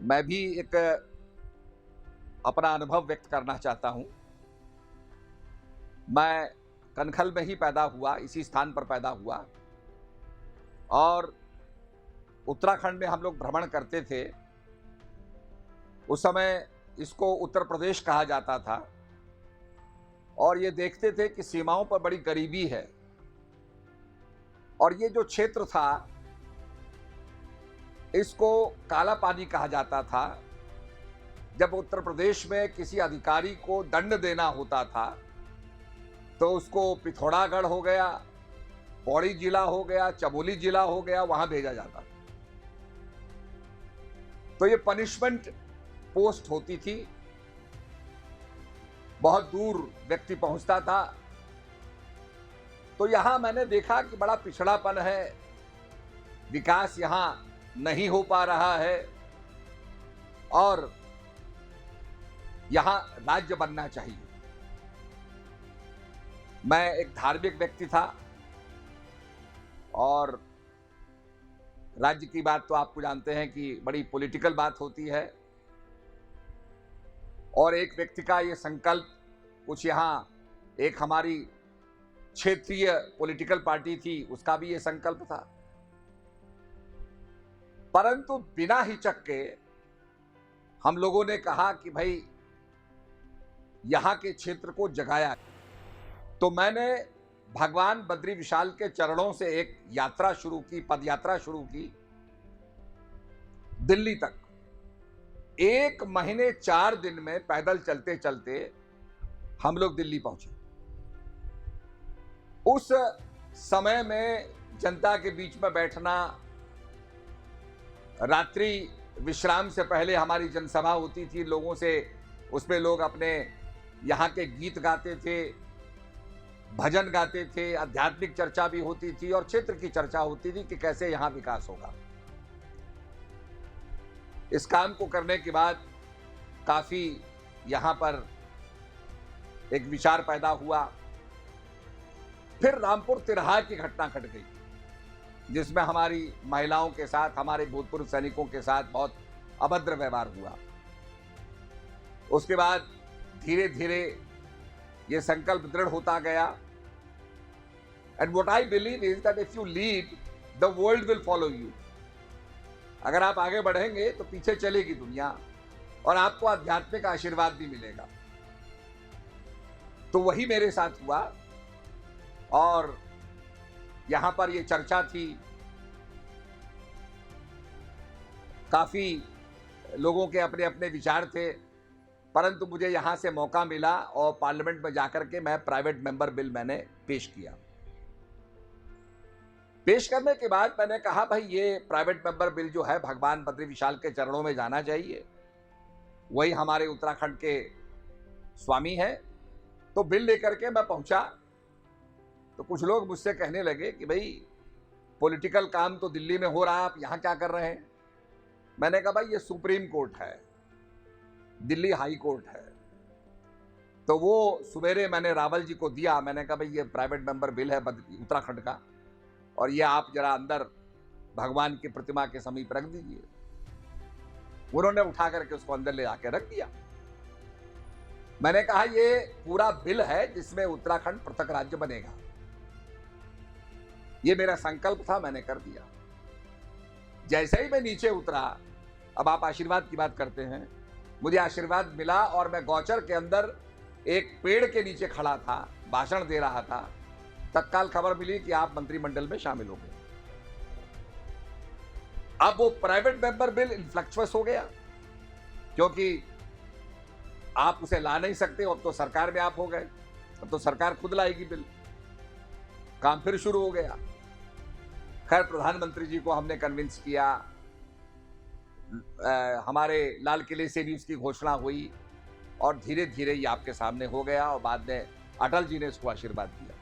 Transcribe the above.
मैं भी एक अपना अनुभव व्यक्त करना चाहता हूं। मैं कनखल में ही पैदा हुआ, इसी स्थान पर पैदा हुआ और उत्तराखंड में हम लोग भ्रमण करते थे। उस समय इसको उत्तर प्रदेश कहा जाता था और ये देखते थे कि सीमाओं पर बड़ी गरीबी है और ये जो क्षेत्र था इसको काला पानी कहा जाता था। जब उत्तर प्रदेश में किसी अधिकारी को दंड देना होता था तो उसको पिथौरागढ़ हो गया, पौड़ी जिला हो गया, चमोली जिला हो गया, वहां भेजा जाता था। तो ये पनिशमेंट पोस्ट होती थी, बहुत दूर व्यक्ति पहुंचता था। तो यहां मैंने देखा कि बड़ा पिछड़ापन है, विकास यहां नहीं हो पा रहा है और यहां राज्य बनना चाहिए। मैं एक धार्मिक व्यक्ति था और राज्य की बात तो आपको जानते हैं कि बड़ी पॉलिटिकल बात होती है और एक व्यक्ति का ये संकल्प, कुछ यहाँ एक हमारी क्षेत्रीय पॉलिटिकल पार्टी थी, उसका भी ये संकल्प था। परंतु बिना हिचक के हम लोगों ने कहा कि भाई यहाँ के क्षेत्र को जगाया। तो मैंने भगवान बद्री विशाल के चरणों से एक यात्रा शुरू की, पद यात्रा शुरू की दिल्ली तक। 1 महीने 4 दिन में पैदल चलते चलते हम लोग दिल्ली पहुंचे। उस समय में जनता के बीच में बैठना, रात्रि विश्राम से पहले हमारी जनसभा होती थी, लोगों से उसमें लोग अपने यहाँ के गीत गाते थे, भजन गाते थे, आध्यात्मिक चर्चा भी होती थी और क्षेत्र की चर्चा होती थी कि कैसे यहाँ विकास होगा। इस काम को करने के बाद काफी यहाँ पर एक विचार पैदा हुआ। फिर रामपुर तिरहा की घटना घट गई, जिसमें हमारी महिलाओं के साथ, हमारे भूतपूर्व सैनिकों के साथ बहुत अभद्र व्यवहार हुआ। उसके बाद धीरे धीरे ये संकल्प दृढ़ होता गया। And what I believe is that if you lead the world will follow you. अगर आप आगे बढ़ेंगे तो पीछे चलेगी दुनिया और आपको आध्यात्मिक आशीर्वाद भी मिलेगा। तो वही मेरे साथ हुआ और यहां पर ये चर्चा थी, काफी लोगों के अपने अपने विचार थे, परंतु मुझे यहां से मौका मिला और पार्लियामेंट में जाकर के मैं प्राइवेट मेंबर बिल मैंने पेश किया। पेश करने के बाद मैंने कहा भाई ये प्राइवेट मेंबर बिल जो है भगवान बद्री विशाल के चरणों में जाना चाहिए, वही हमारे उत्तराखंड के स्वामी है। तो बिल लेकर के मैं पहुंचा तो कुछ लोग मुझसे कहने लगे कि भाई पॉलिटिकल काम तो दिल्ली में हो रहा है, आप यहां क्या कर रहे हैं। मैंने कहा भाई ये सुप्रीम कोर्ट है, दिल्ली हाई कोर्ट है। तो वो सवेरे मैंने रावल जी को दिया, मैंने कहा भाई ये प्राइवेट मेंबर बिल है उत्तराखंड का और ये आप जरा अंदर भगवान की प्रतिमा के समीप रख दीजिए। उन्होंने उठा करके उसको अंदर ले जाके रख दिया। मैंने कहा ये पूरा बिल है जिसमें उत्तराखंड पृथक राज्य बनेगा। ये मेरा संकल्प था, मैंने कर दिया। जैसे ही मैं नीचे उतरा, अब आप आशीर्वाद की बात करते हैं, मुझे आशीर्वाद मिला और मैं गौचर के अंदर एक पेड़ के नीचे खड़ा था, भाषण दे रहा था। तत्काल खबर मिली कि आप मंत्रिमंडल में शामिल हो गए। अब वो प्राइवेट मेंबर बिल इनफ्लक्चुअस हो गया क्योंकि आप उसे ला नहीं सकते, अब तो सरकार में आप हो गए, अब तो सरकार खुद लाएगी बिल। काम फिर शुरू हो गया। खैर प्रधानमंत्री जी को हमने कन्विंस किया, हमारे लाल किले से भी उसकी घोषणा हुई और धीरे धीरे ये आपके सामने हो गया और बाद में अटल जी ने इसको आशीर्वाद दिया।